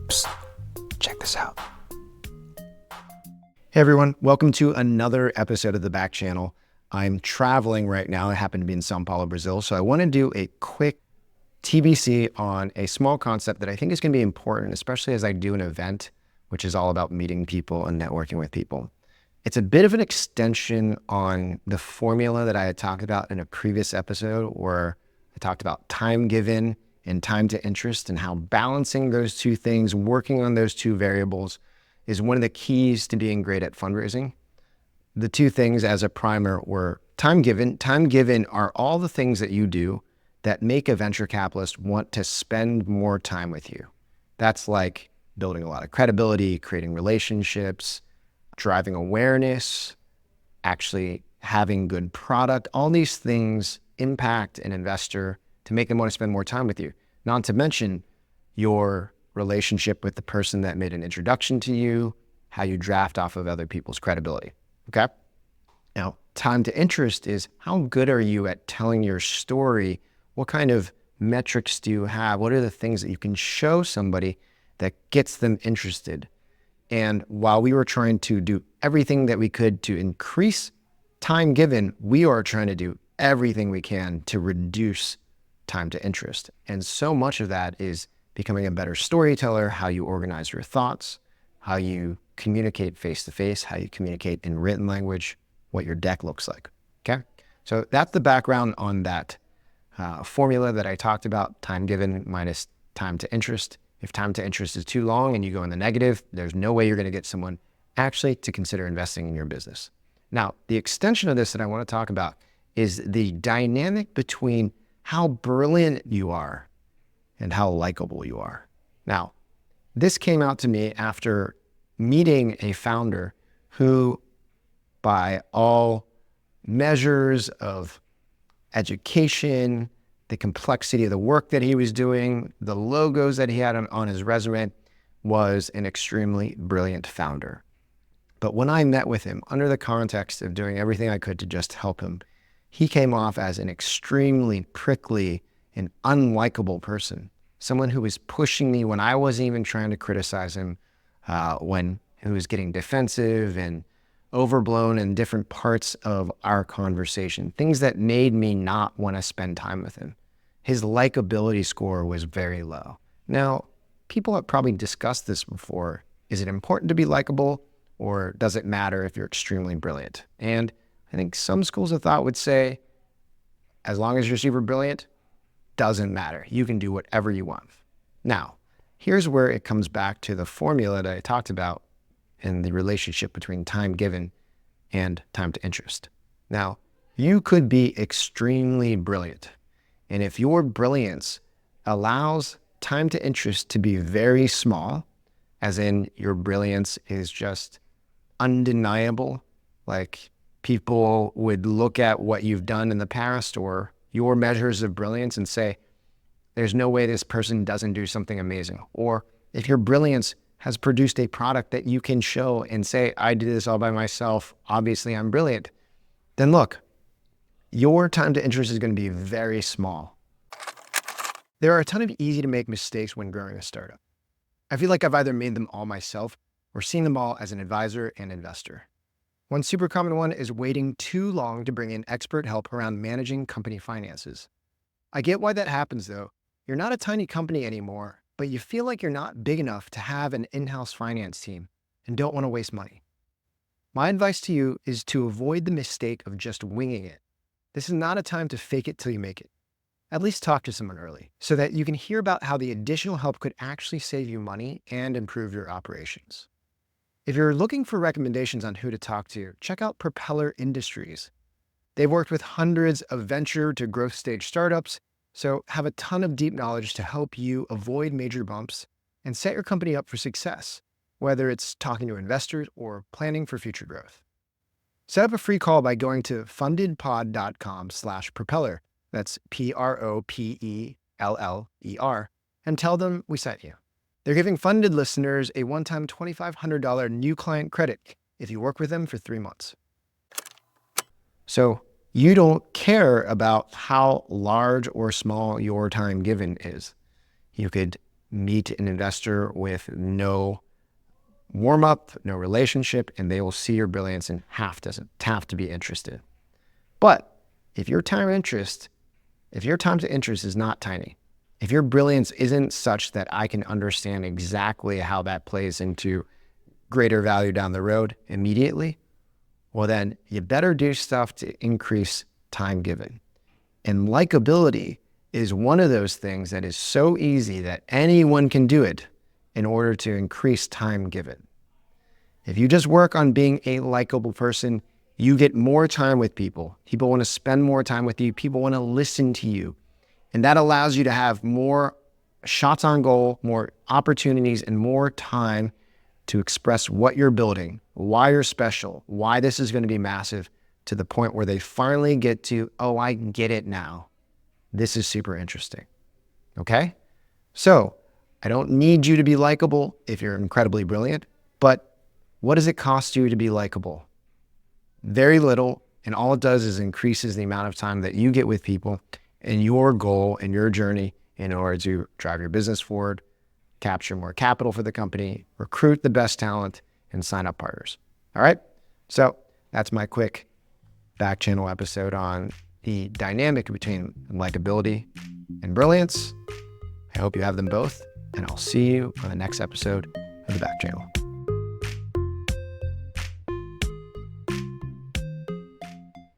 Psst, check this out. Hey everyone, welcome to another episode of the Backchannel. I'm traveling right now. I happen to be in Sao Paulo, Brazil. So I want to do a quick TBC on a small concept that I think is going to be important, especially as I do an event, which is all about meeting people and networking with people. It's a bit of an extension on the formula that I had talked about in a previous episode where I talked about time given and time to interest and how balancing those two things, working on those two variables is one of the keys to being great at fundraising. The two things as a primer were time given. Time given are all the things that you do that make a venture capitalist want to spend more time with you. That's like building a lot of credibility, creating relationships, driving awareness, actually having good product. All these things impact an investor to make them want to spend more time with you. Not to mention your relationship with the person that made an introduction to you, how you draft off of other people's credibility, okay? Now, time to interest is how good are you at telling your story? What kind of metrics do you have? What are the things that you can show somebody that gets them interested? And while we were trying to do everything that we could to increase time given, we are trying to do everything we can to reduce time to interest. And so much of that is becoming a better storyteller, how you organize your thoughts, how you communicate face-to-face, how you communicate in written language, what your deck looks like, okay? So that's the background on that formula that I talked about, time given minus time to interest. If time to interest is too long and you go in the negative, there's no way you're gonna get someone actually to consider investing in your business. Now, the extension of this that I wanna talk about is the dynamic between how brilliant you are and how likable you are. Now, this came out to me after meeting a founder who, by all measures of education, the complexity of the work that he was doing, the logos that he had on his resume, was an extremely brilliant founder. But when I met with him, under the context of doing everything I could to just help him, he came off as an extremely prickly and unlikable person. Someone who was pushing me when I wasn't even trying to criticize him, when he was getting defensive and overblown in different parts of our conversation, things that made me not want to spend time with him. His likability score was very low. Now, people have probably discussed this before. Is it important to be likable, or does it matter if you're extremely brilliant? And I think some schools of thought would say, as long as you're super brilliant, doesn't matter. You can do whatever you want. Now, here's where it comes back to the formula that I talked about in the relationship between time given and time to interest. Now, you could be extremely brilliant. And if your brilliance allows time to interest to be very small, as in your brilliance is just undeniable, like people would look at what you've done in the past or your measures of brilliance and say, there's no way this person doesn't do something amazing. Or if your brilliance has produced a product that you can show and say, I did this all by myself, obviously I'm brilliant, then look, your time to interest is going to be very small. There are a ton of easy to make mistakes when growing a startup. I feel like I've either made them all myself or seen them all as an advisor and investor. One super common one is waiting too long to bring in expert help around managing company finances. I get why that happens though. You're not a tiny company anymore, but you feel like you're not big enough to have an in-house finance team and don't want to waste money. My advice to you is to avoid the mistake of just winging it. This is not a time to fake it till you make it. At least talk to someone early so that you can hear about how the additional help could actually save you money and improve your operations. If you're looking for recommendations on who to talk to, check out Propeller Industries. They've worked with hundreds of venture to growth stage startups, so have a ton of deep knowledge to help you avoid major bumps and set your company up for success, whether it's talking to investors or planning for future growth. Set up a free call by going to fundedpod.com/propeller. That's PROPELLER, and tell them we sent you. They're giving Funded listeners a one-time $2,500 new client credit if you work with them for 3 months. So you don't care about how large or small your time given is. You could meet an investor with no warm up, no relationship, and they will see your brilliance and have to be interested. But if your time to interest is not tiny, if your brilliance isn't such that I can understand exactly how that plays into greater value down the road immediately, well, then you better do stuff to increase time given. And likability is one of those things that is so easy that anyone can do it in order to increase time given. If you just work on being a likable person, you get more time with people. People want to spend more time with you. People want to listen to you. And that allows you to have more shots on goal, more opportunities, and more time to express what you're building, why you're special, why this is going to be massive, to the point where they finally get to, oh, I get it now. This is super interesting. Okay? So I don't need you to be likable if you're incredibly brilliant, but what does it cost you to be likable? Very little, and all it does is increases the amount of time that you get with people and your goal and your journey in order to drive your business forward, capture more capital for the company, recruit the best talent, and sign up partners. All right? So that's my quick Backchannel episode on the dynamic between likability and brilliance. I hope you have them both, and I'll see you on the next episode of the Backchannel.